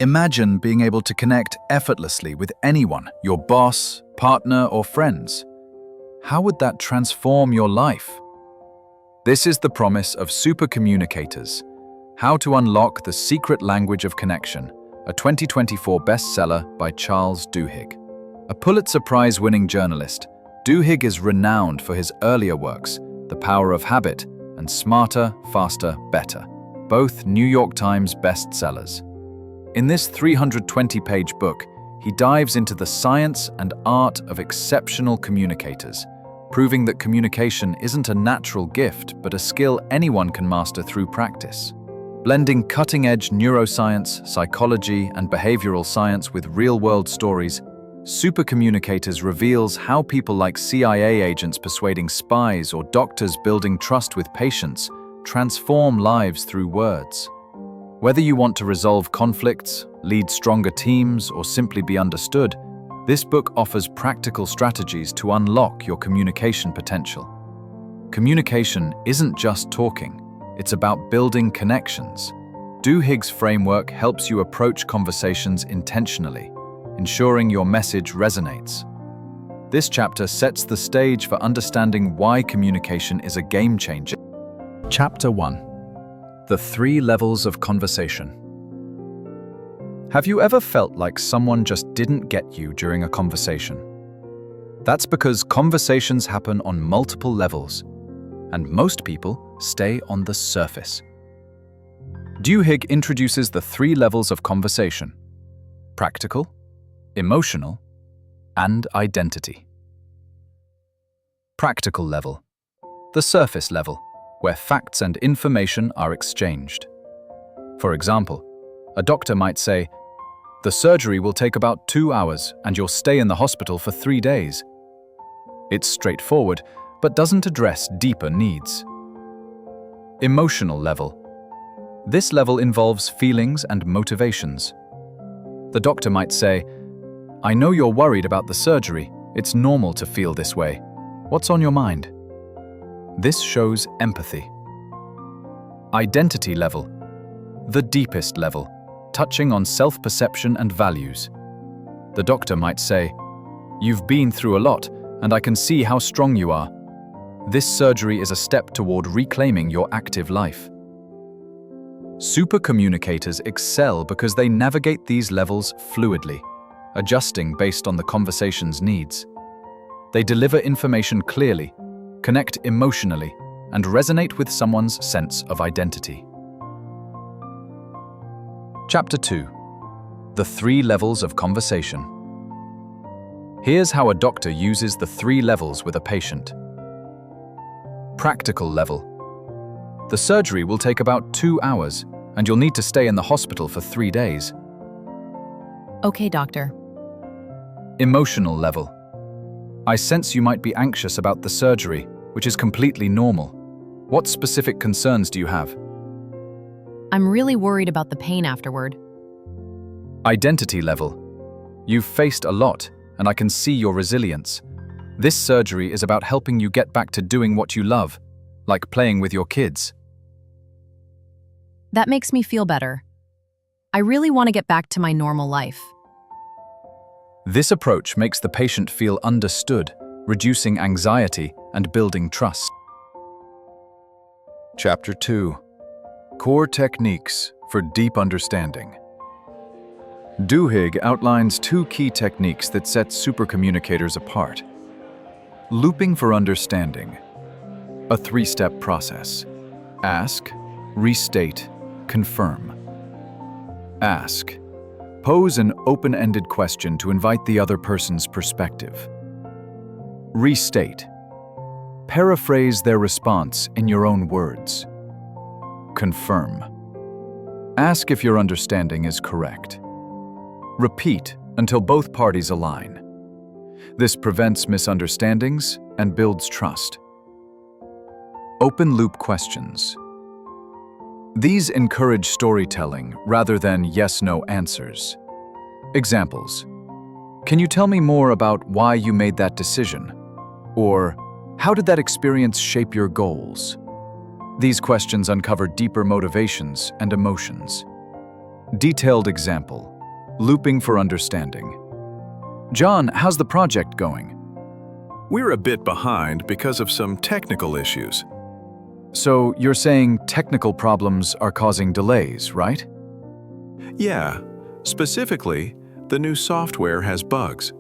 Imagine being able to connect effortlessly with anyone, your boss, partner, or friends. How would that transform your life? This is the promise of Supercommunicators: How to Unlock the Secret Language of Connection, a 2024 bestseller by Charles Duhigg. A Pulitzer Prize-winning journalist, Duhigg is renowned for his earlier works, The Power of Habit and Smarter, Faster, Better, both New York Times bestsellers. In this 320-page book, he dives into the science and art of exceptional communicators, proving that communication isn't a natural gift but a skill anyone can master through practice. Blending cutting-edge neuroscience, psychology, and behavioral science with real-world stories, Supercommunicators reveals how people like CIA agents persuading spies or doctors building trust with patients transform lives through words. Whether you want to resolve conflicts, lead stronger teams, or simply be understood, this book offers practical strategies to unlock your communication potential. Communication isn't just talking, it's about building connections. Duhigg's framework helps you approach conversations intentionally, ensuring your message resonates. This chapter sets the stage for understanding why communication is a game changer. Chapter 1: The 3 Levels of Conversation. Have you ever felt like someone just didn't get you during a conversation? That's because conversations happen on multiple levels, and most people stay on the surface. Duhigg introduces the 3 levels of conversation: practical, emotional, and identity. Practical level. The surface level, where facts and information are exchanged. For example, a doctor might say, "The surgery will take about 2 hours and you'll stay in the hospital for 3 days." It's straightforward, but doesn't address deeper needs. Emotional level. This level involves feelings and motivations. The doctor might say, "I know you're worried about the surgery. It's normal to feel this way. What's on your mind?" This shows empathy. Identity level. The deepest level, touching on self-perception and values. The doctor might say, "You've been through a lot, and I can see how strong you are. This surgery is a step toward reclaiming your active life." Supercommunicators excel because they navigate these levels fluidly, adjusting based on the conversation's needs. They deliver information clearly, connect emotionally, and resonate with someone's sense of identity. Chapter 2: The 3 Levels of Conversation. Here's how a doctor uses the 3 levels with a patient. Practical level. The surgery will take about 2 hours, and you'll need to stay in the hospital for 3 days. Okay, doctor. Emotional level. I sense you might be anxious about the surgery, which is completely normal. What specific concerns do you have? I'm really worried about the pain afterward. Identity level. You've faced a lot, and I can see your resilience. This surgery is about helping you get back to doing what you love, like playing with your kids. That makes me feel better. I really want to get back to my normal life. This approach makes the patient feel understood, reducing anxiety and building trust. Chapter 2: Core Techniques for Deep Understanding. Duhigg outlines 2 key techniques that set supercommunicators apart. Looping for understanding. A 3-step process. Ask, restate, confirm. Ask. Pose an open-ended question to invite the other person's perspective. Restate. Paraphrase their response in your own words. Confirm. Ask if your understanding is correct. Repeat until both parties align. This prevents misunderstandings and builds trust. Open-loop questions. These encourage storytelling rather than yes-no answers. Examples: Can you tell me more about why you made that decision? Or, how did that experience shape your goals? These questions uncover deeper motivations and emotions. Detailed example. Looping for understanding. John, how's the project going? We're a bit behind because of some technical issues. So you're saying technical problems are causing delays, right? Yeah, specifically, the new software has bugs.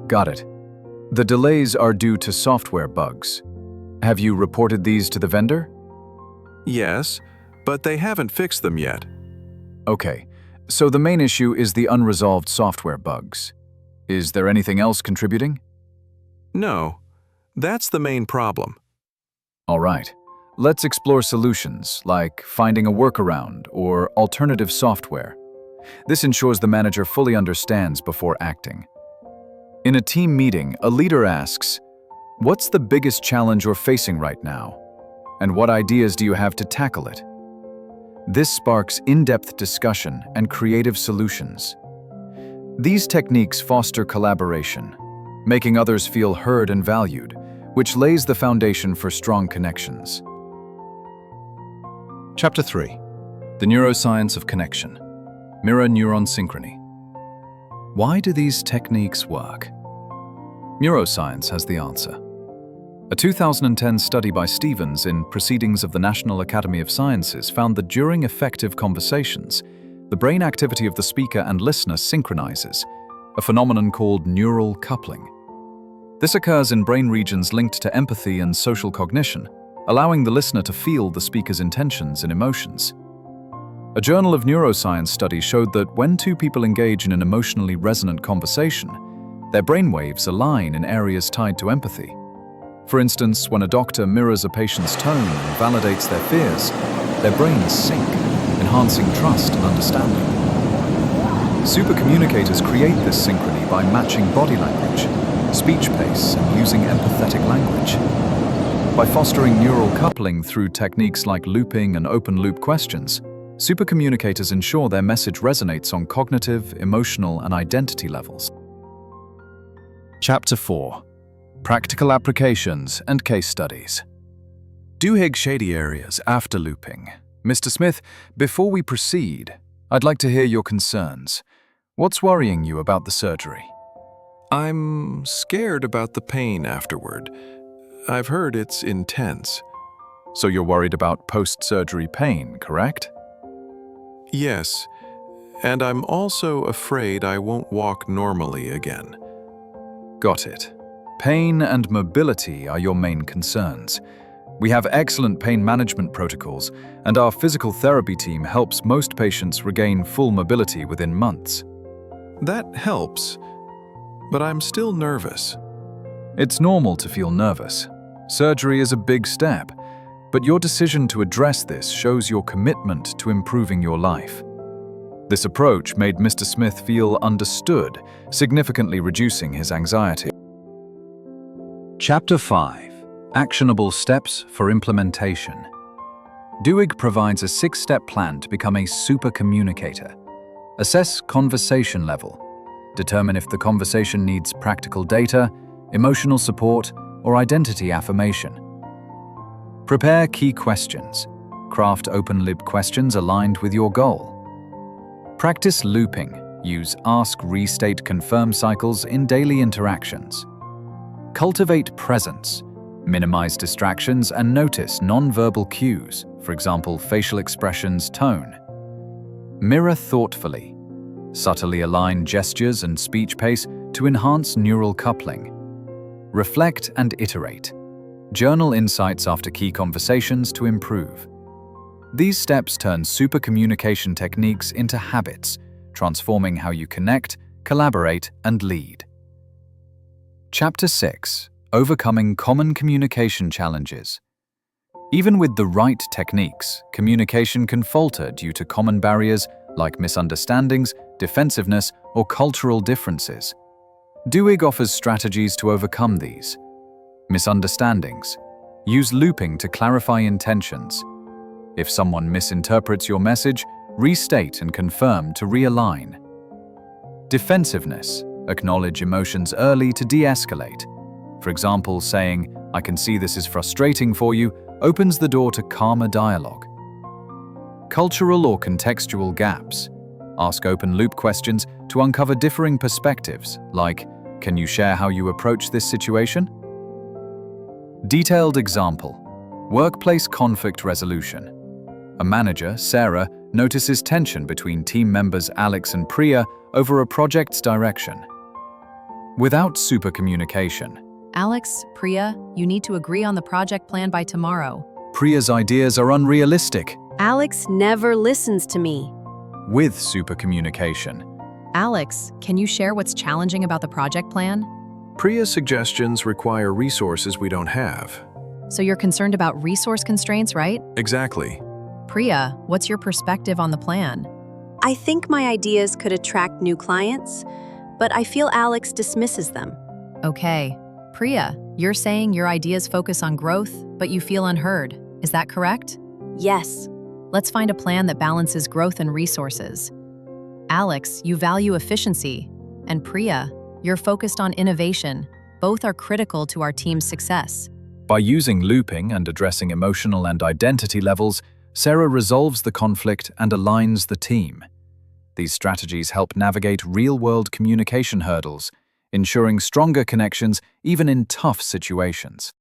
Got it. The delays are due to software bugs. Have you reported these to the vendor? Yes, but they haven't fixed them yet. Okay, so the main issue is the unresolved software bugs. Is there anything else contributing? No, that's the main problem. All right. Let's explore solutions, like finding a workaround or alternative software. This ensures the manager fully understands before acting. In a team meeting, a leader asks, "What's the biggest challenge you're facing right now? And what ideas do you have to tackle it?" This sparks in-depth discussion and creative solutions. These techniques foster collaboration, making others feel heard and valued, which lays the foundation for strong connections. Chapter 3. The Neuroscience of Connection. Mirror-neuron synchrony. Why do these techniques work? Neuroscience has the answer. A 2010 study by Stevens in Proceedings of the National Academy of Sciences found that during effective conversations, the brain activity of the speaker and listener synchronizes, a phenomenon called neural coupling. This occurs in brain regions linked to empathy and social cognition, allowing the listener to feel the speaker's intentions and emotions. A Journal of Neuroscience study showed that when two people engage in an emotionally resonant conversation, their brainwaves align in areas tied to empathy. For instance, when a doctor mirrors a patient's tone and validates their fears, their brains sync, enhancing trust and understanding. Supercommunicators create this synchrony by matching body language, speech pace, and using empathetic language. By fostering neural coupling through techniques like looping and open-loop questions, supercommunicators ensure their message resonates on cognitive, emotional, and identity levels. Chapter 4. Practical Applications and Case Studies. Duhigg shady areas after looping. Mr. Smith, before we proceed, I'd like to hear your concerns. What's worrying you about the surgery? I'm scared about the pain afterward. I've heard it's intense. So you're worried about post-surgery pain, correct? Yes, and I'm also afraid I won't walk normally again. Got it. Pain and mobility are your main concerns. We have excellent pain management protocols, and our physical therapy team helps most patients regain full mobility within months. That helps, but I'm still nervous. It's normal to feel nervous. Surgery is a big step, but your decision to address this shows your commitment to improving your life. This approach made Mr. Smith feel understood, significantly reducing his anxiety. Chapter 5. Actionable Steps for Implementation. Duhigg provides a 6-step plan to become a supercommunicator. Assess conversation level. Determine if the conversation needs practical data, emotional support, or identity affirmation. Prepare key questions. Craft open-loop questions aligned with your goal. Practice looping. Use ask, restate, confirm cycles in daily interactions. Cultivate presence. Minimize distractions and notice non-verbal cues, for example, facial expressions, tone. Mirror thoughtfully. Subtly align gestures and speech pace to enhance neural coupling. Reflect and iterate. Journal insights after key conversations to improve. These steps turn supercommunication techniques into habits, transforming how you connect, collaborate, and lead. Chapter 6. Overcoming Common Communication Challenges. Even with the right techniques, communication can falter due to common barriers like misunderstandings, defensiveness, or cultural differences. Duhigg offers strategies to overcome these. Misunderstandings. Use looping to clarify intentions. If someone misinterprets your message, restate and confirm to realign. Defensiveness. Acknowledge emotions early to de-escalate. For example, saying, "I can see this is frustrating for you," opens the door to calmer dialogue. Cultural or contextual gaps. Ask open-loop questions to uncover differing perspectives, like, "Can you share how you approach this situation?" Detailed example: workplace conflict resolution. A manager, Sarah, notices tension between team members Alex and Priya over a project's direction. Without supercommunication, Alex, Priya, you need to agree on the project plan by tomorrow. Priya's ideas are unrealistic. Alex never listens to me. With supercommunication, Alex, can you share what's challenging about the project plan? Priya's suggestions require resources we don't have. So you're concerned about resource constraints, right? Exactly. Priya, what's your perspective on the plan? I think my ideas could attract new clients, but I feel Alex dismisses them. Okay. Priya, you're saying your ideas focus on growth, but you feel unheard. Is that correct? Yes. Let's find a plan that balances growth and resources. Alex, you value efficiency. And Priya, you're focused on innovation. Both are critical to our team's success. by using looping and addressing emotional and identity levels, Sarah resolves the conflict and aligns the team. These strategies help navigate real-world communication hurdles, ensuring stronger connections even in tough situations.